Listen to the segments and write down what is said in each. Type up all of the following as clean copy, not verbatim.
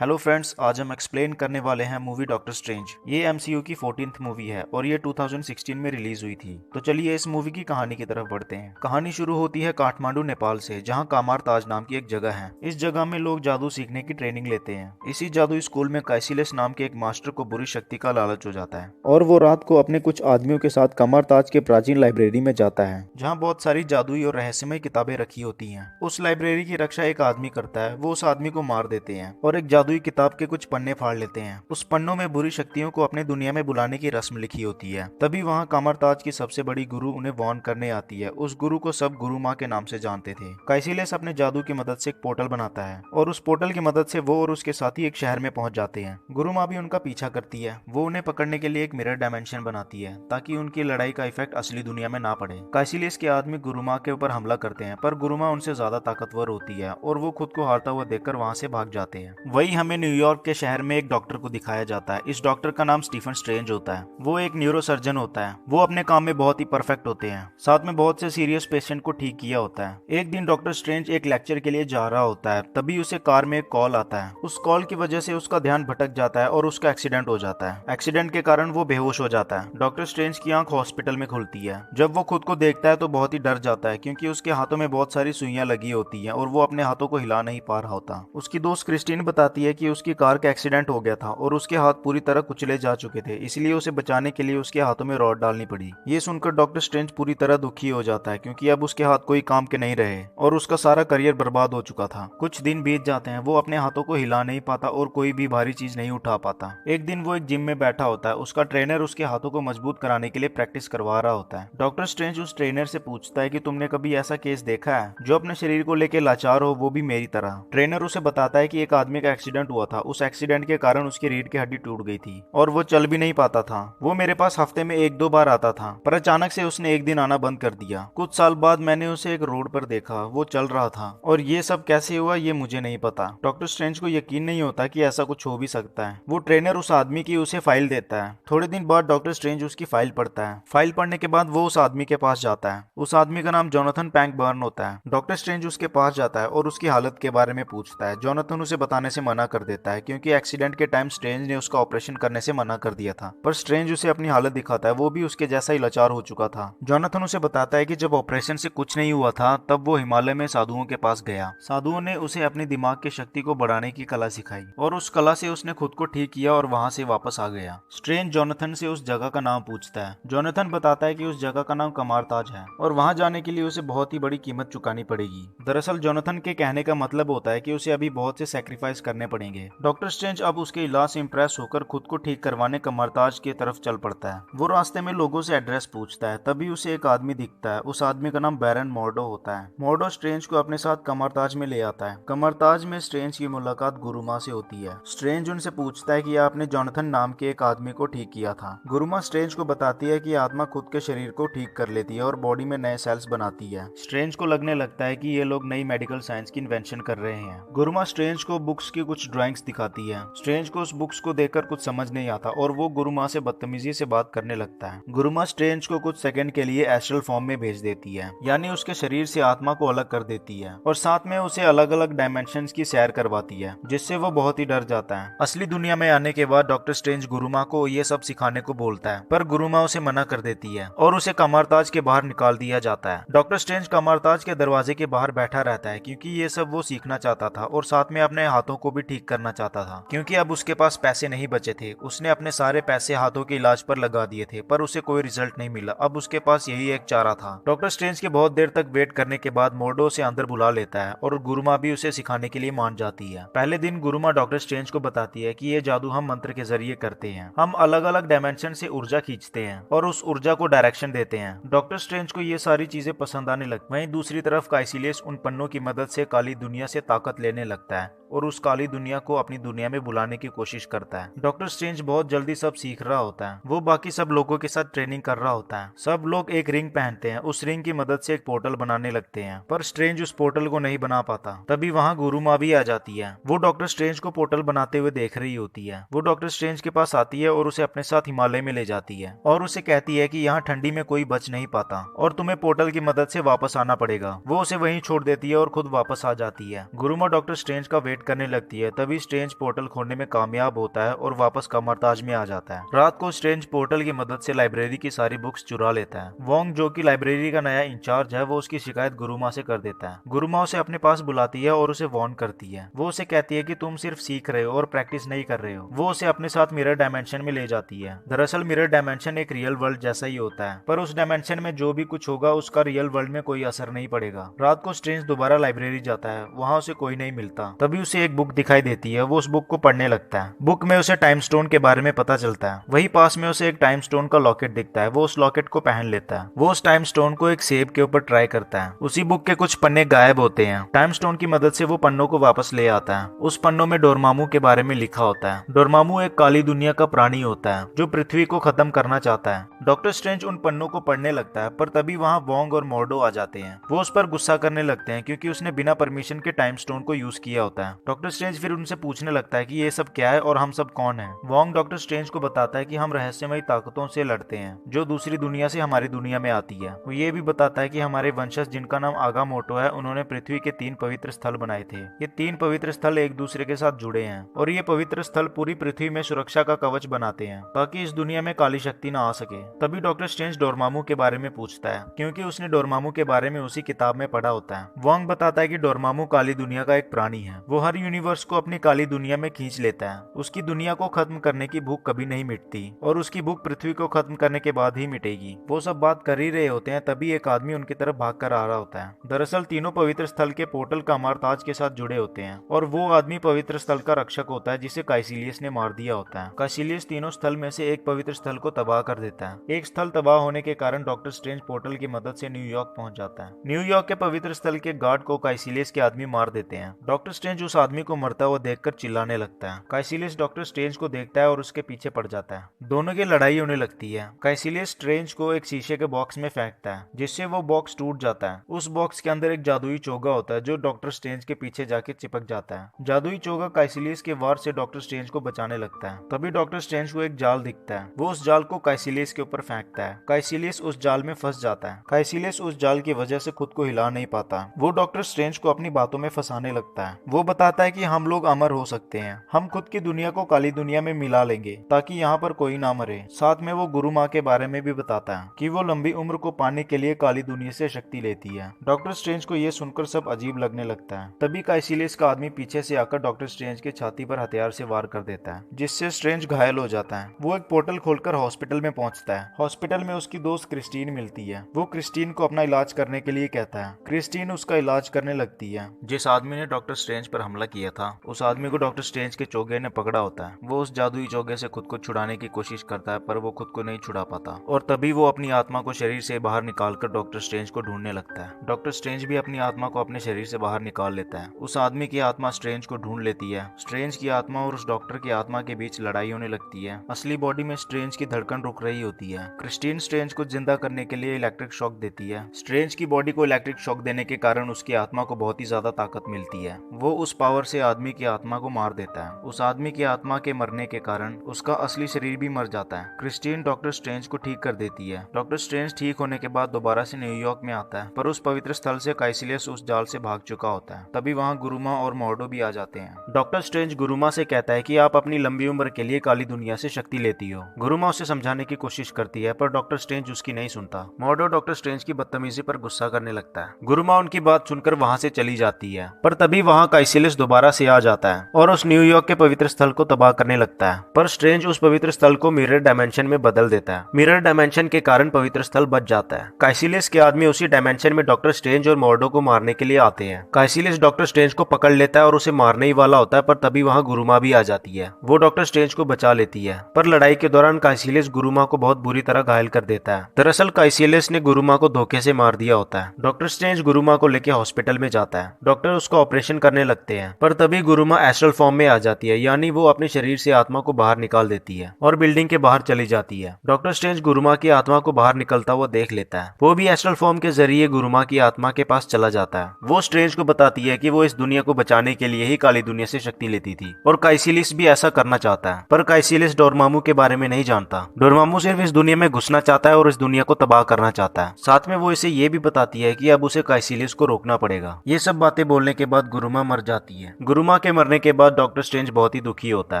Hello friends, आज हम explain करने वाले हैं मूवी डॉक्टर स्ट्रेंज। ये एमसीयू की 14th मूवी है और ये 2016 में रिलीज हुई थी। तो चलिए इस मूवी की कहानी की तरफ बढ़ते हैं। कहानी शुरू होती है काठमांडू नेपाल से, जहां कामार ताज नाम की एक जगह है। इस जगह में लोग जादू सीखने की ट्रेनिंग लेते हैं। इसी जादू स्कूल में कैसिलेस नाम के एक मास्टर को बुरी शक्ति का लालच हो जाता है और वो रात को अपने कुछ आदमियों के साथ कामार ताज के प्राचीन लाइब्रेरी में जाता है, जहाँ बहुत सारी जादुई और रहस्यमय किताबें रखी होती हैं। उस लाइब्रेरी की रक्षा एक आदमी करता है। वो उस आदमी को मार देते हैं और एक जादुई किताब के कुछ पन्ने फाड़ लेते हैं। उस पन्नों में बुरी शक्तियों को अपने दुनिया में बुलाने की रस्म लिखी होती है। तभी वहाँ कामरताज की सबसे बड़ी गुरु उन्हें वार्न करने आती है। उस गुरु को सब गुरु माँ के नाम से जानते थे। कैसिलेस अपने जादू की मदद से एक पोर्टल बनाता है और उस पोर्टल की मदद से वो और उसके साथी एक शहर में पहुंच जाते हैं। गुरु माँ भी उनका पीछा करती है। वो उन्हें पकड़ने के लिए एक मिरर डायमेंशन बनाती है ताकि उनकी लड़ाई का इफेक्ट असली दुनिया में ना पड़े। कैसिलेस के आदमी गुरु माँ के ऊपर हमला करते हैं, पर गुरु माँ उनसे ज्यादा ताकतवर होती है और वो खुद को हारता हुआ देखकर वहाँ से भाग जाते हैं। वही हमें न्यूयॉर्क के शहर में एक डॉक्टर को दिखाया जाता है। इस डॉक्टर का नाम स्टीफन स्ट्रेंज होता है। वो एक न्यूरोसर्जन होता है। वो अपने काम में बहुत ही परफेक्ट होते हैं। साथ में बहुत से सीरियस पेशेंट को ठीक किया होता है। एक दिन डॉक्टर स्ट्रेंज एक लेक्चर के लिए जा रहा होता है, तभी उसे कार में एक कॉल आता है। उस कॉल की वजह से उसका ध्यान भटक जाता है और उसका एक्सीडेंट हो जाता है। एक्सीडेंट के कारण वो बेहोश हो जाता है। डॉक्टर स्ट्रेंज की आंख हॉस्पिटल में खुलती है। जब वो खुद को देखता है तो बहुत ही डर जाता है, क्योंकि उसके हाथों में बहुत सारी सुइयां लगी होती हैं और वो अपने हाथों को हिला नहीं पा रहा होता। उसकी दोस्त क्रिस्टीन बताती है कि उसकी कार का एक्सीडेंट हो गया था और उसके हाथ पूरी तरह कुचले जा चुके थे, इसलिए उसे बचाने के लिए उसके हाथों में रॉड डालनी पड़ी। ये सुनकर डॉक्टर स्ट्रेंज पूरी तरह दुखी हो जाता है, क्योंकि अब उसके हाथ कोई काम के नहीं रहे और उसका सारा करियर बर्बाद हो चुका था। कुछ दिन बीत जाते हैं। वो अपने हाथों को हिला नहीं पाता और कोई भी भारी चीज नहीं उठा पाता। एक दिन वो एक जिम में बैठा होता है। उसका ट्रेनर उसके हाथों को मजबूत कराने के लिए प्रैक्टिस करवा रहा होता है। डॉक्टर स्ट्रेंज उस ट्रेनर से पूछता है कि तुमने कभी ऐसा केस देखा है जो अपने शरीर को लेकर लाचार हो, वो भी मेरी तरह। ट्रेनर उसे बताता है कि एक आदमी का एक्सीडेंट हुआ था। उस एक्सीडेंट के कारण उसकी रीढ़ की हड्डी टूट गई थी और वो चल भी नहीं पाता था। वो मेरे पास हफ्ते में 1-2 बार आता था, पर अचानक से उसने एक दिन आना बंद कर दिया। कुछ साल बाद मैंने उसे एक रोड पर देखा। वो चल रहा था और ये सब कैसे हुआ ये मुझे नहीं पता। डॉक्टर स्ट्रेंज को यकीन नहीं होता कि ऐसा कुछ हो भी सकता है। वो ट्रेनर उस आदमी की उसे फाइल देता है। थोड़े दिन बाद डॉक्टर स्ट्रेंज उसकी फाइल पढ़ता है। फाइल पढ़ने के बाद वो उस आदमी के पास जाता है। उस आदमी का नाम जोनाथन पैंकबर्न होता है। डॉक्टर स्ट्रेंज उसके पास जाता है और उसकी हालत के बारे में पूछता है। जोनाथन उसे बताने से मना कर देता है, क्योंकि एक्सीडेंट के टाइम स्ट्रेंज ने उसका ऑपरेशन करने से मना कर दिया था। पर स्ट्रेंज उसे अपनी हालत दिखाता है। वो भी उसके जैसा ही लाचार हो चुका था। जोनाथन उसे बताता है कि जब ऑपरेशन से कुछ नहीं हुआ था तब वो हिमालय में साधुओं के पास गया। साधुओं ने उसे अपनी दिमाग की शक्ति को बढ़ाने की कला सिखाई और उस कला से उसने खुद को ठीक किया और वहां से वापस आ गया। स्ट्रेंज जोनाथन से उस जगह का नाम पूछता है। जोनाथन बताता है कि उस जगह का नाम कमारताज है और वहां जाने के लिए उसे बहुत ही बड़ी कीमत चुकानी पड़ेगी। दरअसल जोनाथन के कहने का मतलब होता है कि उसे अभी बहुत से सैक्रिफाइस करने पड़ेंगे। डॉक्टर स्ट्रेंज अब उसके इलाज से इंप्रेस होकर खुद को ठीक करवाने कमरताज की तरफ चल पड़ता है। वो रास्ते में लोगों से एड्रेस पूछता है। तभी उसे एक आदमी दिखता है। उस आदमी का नाम बैरन मॉर्डो होता है। मॉर्डो स्ट्रेंज को अपने साथ कमरताज में ले आता है। कमरताज में स्ट्रेंज की मुलाकात गुरुमा से होती है। स्ट्रेंज उनसे पूछता है कि आपने जोनाथन नाम के एक आदमी को ठीक किया था। गुरुमा स्ट्रेंज को बताती है कि आत्मा खुद के शरीर को ठीक कर लेती है और बॉडी में नए सेल्स बनाती है। स्ट्रेंज को लगने लगता है कि ये लोग नई मेडिकल साइंस की इन्वेंशन कर रहे हैं। गुरुमा स्ट्रेंज को बुक्स की कुछ ड्राइंग्स दिखाती है। स्ट्रेंज को उस बुक्स को देखकर कुछ समझ नहीं आता और वो गुरुमा से बदतमीजी से बात करने लगता है। गुरुमा स्ट्रेंज को कुछ सेकंड के लिए एस्ट्रल फॉर्म में भेज देती है, यानी उसके शरीर से आत्मा को अलग कर देती है और साथ में उसे अलग अलग डायमेंशंस की सैर करवाती है, जिससे वो बहुत ही डर जाता है। असली दुनिया में आने के बाद डॉक्टर स्ट्रेंज गुरुमा को ये सब सिखाने को बोलता है, पर गुरुमा उसे मना कर देती है और उसे कमरताज के बाहर निकाल दिया जाता है। डॉक्टर स्ट्रेंज कमरताज के दरवाजे के बाहर बैठा रहता है, क्योंकि ये सब वो सीखना चाहता था और साथ में अपने हाथों को भी ठीक करना चाहता था, क्योंकि अब उसके पास पैसे नहीं बचे थे। उसने अपने सारे पैसे हाथों के इलाज पर लगा दिए थे, पर उसे कोई रिजल्ट नहीं मिला। अब उसके पास यही एक चारा था। डॉक्टर स्ट्रेंज के बहुत देर तक वेट करने के बाद मोर्डो से अंदर बुला लेता है और गुरुमा भी उसे सिखाने के लिए मान जाती है। पहले दिन गुरुमा डॉक्टर स्ट्रेंज को बताती है कि ये जादू हम मंत्र के जरिए करते हैं। हम अलग अलग डायमेंशन से ऊर्जा खींचते हैं और उस ऊर्जा को डायरेक्शन देते हैं। डॉक्टर स्ट्रेंज को ये सारी चीजें पसंद आने लगती। वहीं दूसरी तरफ कैसिलेस उन पन्नों की मदद से काली दुनिया से ताकत लेने लगता है और उस काली दुनिया को अपनी दुनिया में बुलाने की कोशिश करता है। डॉक्टर स्ट्रेंज बहुत जल्दी सब सीख रहा होता है। वो बाकी सब लोगों के साथ ट्रेनिंग कर रहा होता है। सब लोग एक रिंग पहनते हैं। उस रिंग की मदद से एक पोर्टल बनाने लगते हैं, पर स्ट्रेंज उस पोर्टल को नहीं बना पाता। तभी वहाँ गुरुमा भी आ जाती है। वो डॉक्टर स्ट्रेंज को पोर्टल बनाते हुए देख रही होती है। वो डॉक्टर स्ट्रेंज के पास आती है और उसे अपने साथ हिमालय में ले जाती है और उसे कहती है कि यहाँ ठंडी में कोई बच नहीं पाता और तुम्हें पोर्टल की मदद से वापस आना पड़ेगा। वो उसे वहीं छोड़ देती है और खुद वापस आ जाती है। गुरुमा डॉक्टर स्ट्रेंज का वेट करने लगती है। है तभी स्ट्रेंज पोर्टल खोलने में कामयाब होता है और वापस कमरताज में आ जाता है। रात को स्ट्रेंज पोर्टल की मदद से लाइब्रेरी की सारी बुक्स चुरा लेता है। वोंग जो कि लाइब्रेरी का नया इंचार्ज है वो उसकी शिकायत गुरुमा से कर देता है। गुरुमा उसे अपने पास बुलाती है और उसे वार्न करती है। वो उसे कहती है कि तुम सिर्फ सीख रहे हो और प्रैक्टिस नहीं कर रहे हो। वो उसे अपने साथ मिरर डायमेंशन में ले जाती है। दरअसल मिरर डायमेंशन एक रियल वर्ल्ड जैसा ही होता है, पर उस डायमेंशन में जो भी कुछ होगा उसका रियल वर्ल्ड में कोई असर नहीं पड़ेगा। रात को स्ट्रेंज दोबारा लाइब्रेरी जाता है, वहाँ उसे कोई नहीं मिलता। तभी उसे एक बुक दिखाई देती है। वो उस बुक को पढ़ने लगता है। बुक में उसे टाइम स्टोन के बारे में पता चलता है। वही पास में उसे एक टाइम स्टोन का लॉकेट दिखता है। वो उस लॉकेट को पहन लेता है। वो उस टाइम स्टोन को एक सेब के ऊपर ट्राई करता है। उसी बुक के कुछ पन्ने गायब होते हैं। टाइम स्टोन की मदद से वो पन्नों को वापस ले आता है। उस पन्नों में डोरमामू के बारे में लिखा होता है। डोरमामू एक काली दुनिया का प्राणी होता है जो पृथ्वी को खत्म करना चाहता है। डॉक्टर स्ट्रेंज उन पन्नों को पढ़ने लगता है, पर तभी वहाँ वोंग और मोर्डो आ जाते हैं। वो उस पर गुस्सा करने लगते हैं क्योंकि उसने बिना परमिशन के टाइम स्टोन को यूज किया होता है। डॉक्टर स्ट्रेंज फिर उनसे पूछने लगता है कि ये सब क्या है और हम सब कौन हैं। वोंग डॉक्टर स्ट्रेंज को बताता है कि हम रहस्यमयी ताकतों से लड़ते हैं जो दूसरी दुनिया से हमारी दुनिया में आती है। वो ये भी बताता है कि हमारे वंशज जिनका नाम आगामोटो है उन्होंने पृथ्वी के 3 पवित्र स्थल बनाए थे। ये 3 पवित्र स्थल एक दूसरे के साथ जुड़े हैं और ये पवित्र स्थल पूरी पृथ्वी में सुरक्षा का कवच बनाते हैं ताकि इस दुनिया में काली शक्ति न आ सके। तभी डॉक्टर स्ट्रेंज डोरमामू के बारे में पूछता है क्योंकि उसने डोरमामू के बारे में उसी किताब में पढ़ा होता है। वोंग बताता है कि डोरमामू काली दुनिया का एक प्राणी है। वो हर यूनिवर्स को अपनी काली दुनिया में खींच लेता है। उसकी दुनिया को खत्म करने की भूख कभी नहीं मिटती और उसकी भूख पृथ्वी को खत्म करने के बाद ही मिटेगी। वो सब बात कर ही रहे होते हैं तभी एक आदमी उनकी तरफ भाग कर आ रहा होता है। दरअसल तीनों पवित्र स्थल के पोर्टल कमरताज के साथ जुड़े होते हैं और वो आदमी पवित्र स्थल का रक्षक होता है जिसे काइसिलियस ने मार दिया होता है। काइसिलियस तीनों स्थल में से एक पवित्र स्थल को तबाह कर देता है। एक स्थल तबाह होने के कारण डॉक्टर स्ट्रेंज पोर्टल की मदद से न्यूयॉर्क पहुंच जाता है। न्यूयॉर्क के पवित्र स्थल के गार्ड को काइसिलियस के आदमी मार देते हैं। डॉक्टर स्ट्रेंज उस आदमी को मरता हुआ देखकर चिल्लाने लगता है। काइसिलियस डॉक्टर स्ट्रेंज को देखता है और उसके पीछे पड़ जाता है। दोनों की लड़ाई होने लगती है। काइसिलियस स्ट्रेंज को एक शीशे के बॉक्स में फेंकता है जिससे वो बॉक्स टूट जाता है। उस बॉक्स के अंदर एक जादुई चोगा होता है जो डॉक्टर स्ट्रेंज के पीछे जाके चिपक जाता है। जादुई चोगा काइसिलियस के वार से डॉक्टर स्ट्रेंज को बचाने लगता है। तभी डॉक्टर स्ट्रेंज को एक जाल दिखता है। वो उस जाल को काइसिलियस के ऊपर फेंकता है। काइसिलियस उस जाल में फंस जाता है। काइसिलियस उस जाल की वजह से खुद को हिला नहीं पाता। वो डॉक्टर स्ट्रेंज को अपनी बातों में फंसाने लगता है। वो बताता है कि हम लोग अमर हो सकते हैं। हम खुद की दुनिया को काली दुनिया में मिला लेंगे ताकि यहाँ पर कोई ना मरे। साथ में वो गुरु माँ के बारे में भी बताता है कि वो लंबी उम्र को पाने के लिए काली दुनिया से शक्ति लेती है। डॉक्टर स्ट्रेंज को ये सुनकर सब अजीब लगने लगता है। तभी काइसिलियस का आदमी पीछे से आकर डॉक्टर स्ट्रेंज के छाती पर हथियार से वार कर देता है जिससे स्ट्रेंज घायल हो जाता है। वो एक पोर्टल खोलकर हॉस्पिटल में पहुंचता है। हॉस्पिटल में उसकी दोस्त क्रिस्टीन मिलती है। वो क्रिस्टीन को अपना इलाज करने के लिए कहता है। क्रिस्टीन उसका इलाज करने लगती है। जिस आदमी ने डॉक्टर स्ट्रेंज पर हमला किया था उस आदमी को डॉक्टर स्ट्रेंज के चोगे ने पकड़ा होता है। वो उस जादुई चोगे से खुद को छुड़ाने की कोशिश करता है पर वो खुद को नहीं छुड़ा पाता और तभी वो अपनी आत्मा को शरीर से बाहर निकालकर डॉक्टर स्ट्रेंज को ढूंढने लगता है। डॉक्टर स्ट्रेंज भी अपनी आत्मा को अपने शरीर से बाहर निकाल लेता है। उस आदमी की आत्मा स्ट्रेंज को ढूंढ लेती है। स्ट्रेंज की आत्मा और उस डॉक्टर की आत्मा के बीच लड़ाई होने लगती है। असली बॉडी में स्ट्रेंज की धड़कन रुक रही होती है। क्रिस्टीन स्ट्रेंज को जिंदा करने के लिए इलेक्ट्रिक शॉक देती है। स्ट्रेंज की बॉडी को इलेक्ट्रिक शॉक देने के कारण उसकी आत्मा को बहुत ही ज्यादा ताकत मिलती है। वो उस पावर से आदमी की आत्मा को मार देता है। उस आदमी की आत्मा के मरने के कारण उसका असली शरीर भी मर जाता है। क्रिस्टीन डॉक्टर स्ट्रेंज को ठीक कर देती है। डॉक्टर स्ट्रेंज ठीक होने के बाद दोबारा से न्यूयॉर्क में आता है पर उस पवित्र स्थल से काइसिलियस उस जाल से भाग चुका होता है। तभी वहाँ गुरुमा और मोर्डो भी आ जाते हैं। डॉक्टर स्ट्रेंज गुरुमा से कहता है कि आप अपनी लंबी उम्र के लिए काली दुनिया से शक्ति लेती हो। गुरुमा उसे समझाने की कोशिश करती है पर डॉक्टर स्ट्रेंज उसकी नहीं सुनता। मोर्डो डॉक्टर स्ट्रेंज की बदतमीजी पर गुस्सा करने लगता है। गुरुमा उनकी बात सुनकर वहाँ से चली जाती है पर तभी वहाँ काइसिलियस दोबारा से आ जाता है और उस न्यूयॉर्क के पवित्र स्थल को तबाह करने लगता है। पर स्ट्रेंज उस पवित्र स्थल को मिरर डायमेंशन में बदल देता है। मिरर डायमेंशन के कारण पवित्र स्थल बच जाता है। काइसिलियस के आदमी उसी डायमेंशन में डॉक्टर स्ट्रेंज और मोर्डो को मारने के लिए आते हैं। काइसिलियस डॉक्टर स्ट्रेंज को पकड़ लेता है और उसे मारने ही वाला होता है पर तभी वहाँ गुरुमा भी आ जाती है। वो डॉक्टर स्ट्रेंज को बचा लेती है पर लड़ाई के दौरान काइसिलियस गुरुमा को बहुत बुरी तरह घायल कर देता है। दरअसल काइसिलियस ने गुरुमा को धोखे से मार दिया होता है। डॉक्टर स्ट्रेंज गुरुमा को लेकर हॉस्पिटल में जाता है। डॉक्टर उसका ऑपरेशन करने लगते हैं पर तभी गुरुमा एस्ट्रल फॉर्म में आ जाती है, यानी वो अपने शरीर से आत्मा को बाहर निकाल देती है और बिल्डिंग के बाहर चली जाती है। डॉक्टर स्ट्रेंज गुरुमा की आत्मा को बाहर निकलता हुआ देख लेता है। वो भी एस्ट्रल फॉर्म के जरिए गुरुमा की आत्मा के पास चला जाता है। वो स्ट्रेंज को बताती है कि वो इस दुनिया को बचाने के लिए ही काली दुनिया से शक्ति लेती थी और काइसिलियस भी ऐसा करना चाहता है। पर काइसिलियस डोरमामू के बारे में नहीं जानता। डोरमामू सिर्फ इस दुनिया में घुसना चाहता है और इस दुनिया को तबाह करना चाहता है। साथ में वो इसे ये भी बताती है कि अब उसे काइसिलियस को रोकना पड़ेगा। ये सब बातें बोलने के बाद गुरुमा मर जाती है। गुरुमा माँ के मरने के बाद डॉक्टर स्ट्रेंज बहुत ही दुखी होता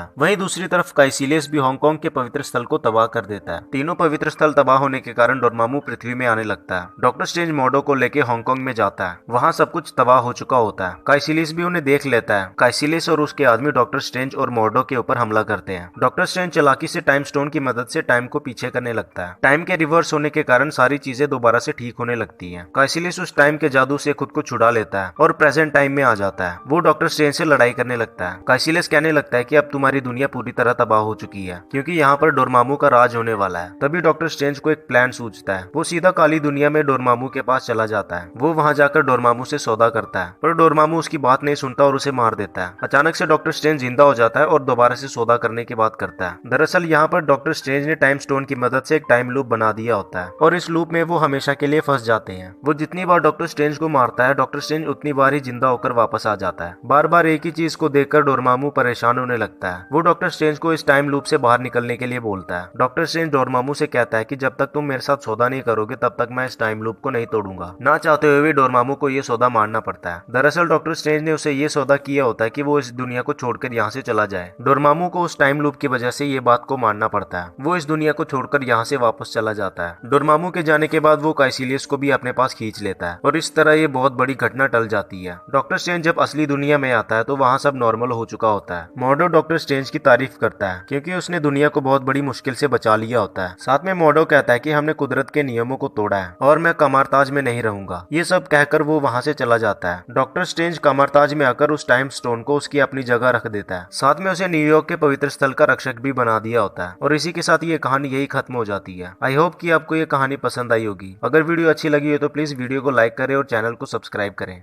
है। वहीं दूसरी तरफ काइसिलियस भी हांगकांग के पवित्र स्थल को तबाह कर देता है। तीनों पवित्र स्थल तबाह होने के कारण डोरमामू पृथ्वी में आने लगता है। डॉक्टर स्ट्रेंज मॉर्डो को लेकर हांगकांग में जाता है। वहाँ सब कुछ तबाह हो चुका होता है। काइसिलियस भी उन्हें देख लेता है। काइसिलियस और उसके आदमी डॉक्टर स्ट्रेंज और मॉर्डो के ऊपर हमला करते हैं। डॉक्टर स्ट्रेंज चालाकी से टाइम स्टोन की मदद से टाइम को पीछे करने लगता है। टाइम के रिवर्स होने के कारण सारी चीजें दोबारा से ठीक होने लगती हैं। काइसिलियस उस टाइम के जादू से खुद को छुड़ा लेता है और प्रेजेंट टाइम में आ जाता है। वो डॉक्टर स्ट्रेंज से लड़ाई करने लगता है। काइसिलियस कहने लगता है कि अब तुम्हारी दुनिया पूरी तरह तबाह हो चुकी है क्योंकि यहाँ पर डोरमामू का राज होने वाला है। तभी डॉक्टर स्ट्रेंज को एक प्लान सूझता है। वो सीधा काली दुनिया में डोरमामू के पास चला जाता है। वो वहाँ जाकर डोरमामू से सौदा करता है, पर डोरमामू उसकी बात नहीं सुनता और उसे मार देता है। अचानक से डॉक्टर स्ट्रेंज जिंदा हो जाता है और दोबारा से सौदा करने की बात करता है। दरअसल यहाँ पर डॉक्टर स्ट्रेंज ने टाइम स्टोन की मदद से एक टाइम लूप बना दिया होता है और इस लूप में वो हमेशा के लिए फंस जाते हैं। वो जितनी बार डॉक्टर स्ट्रेंज को मारता है, डॉक्टर स्ट्रेंज उतनी बार ही जिंदा होकर वापस आ जाता है। बार बार एक ही चीज को देखकर डोरमामू परेशान होने लगता है। वो डॉक्टर स्ट्रेंज को इस टाइम लूप से बाहर निकलने के लिए बोलता है। डॉक्टर स्ट्रेंज डोरमामू से कहता है कि जब तक तुम मेरे साथ सौदा नहीं करोगे तब तक मैं इस टाइम लूप को नहीं तोड़ूंगा। ना चाहते हुए भी डोरमामू को ये सौदा मानना पड़ता है। दरअसल डॉक्टर स्ट्रेंज ने उसे ये सौदा किया होता है कि वो इस दुनिया को छोड़कर यहाँ से चला जाए। डोरमामू को उस टाइम लूप की वजह से ये बात को मानना पड़ता है। वो इस दुनिया को छोड़कर यहाँ से वापस चला जाता है। डोरमामू के जाने के बाद वो काइसिलियस को भी अपने पास खींच लेता है और इस तरह ये बहुत बड़ी घटना टल जाती है। डॉक्टर स्ट्रेंज जब असली दुनिया में आता है तो वहाँ सब नॉर्मल हो चुका होता है। मॉर्डो डॉक्टर स्ट्रेंज की तारीफ करता है क्योंकि उसने दुनिया को बहुत बड़ी मुश्किल से बचा लिया होता है। साथ में मॉर्डो कहता है कि हमने कुदरत के नियमों को तोड़ा है और मैं कमारताज में नहीं रहूंगा। ये सब कहकर वो वहाँ से चला जाता है। डॉक्टर स्ट्रेंज कमारताज में आकर उस टाइम स्टोन को उसकी अपनी जगह रख देता है। साथ में उसे न्यूयॉर्क के पवित्र स्थल का रक्षक भी बना दिया होता है और इसी के साथ ये कहानी यही खत्म हो जाती है। आई होप कि आपको ये कहानी पसंद आई होगी। अगर वीडियो अच्छी लगी हो तो प्लीज वीडियो को लाइक करें और चैनल को सब्सक्राइब करें।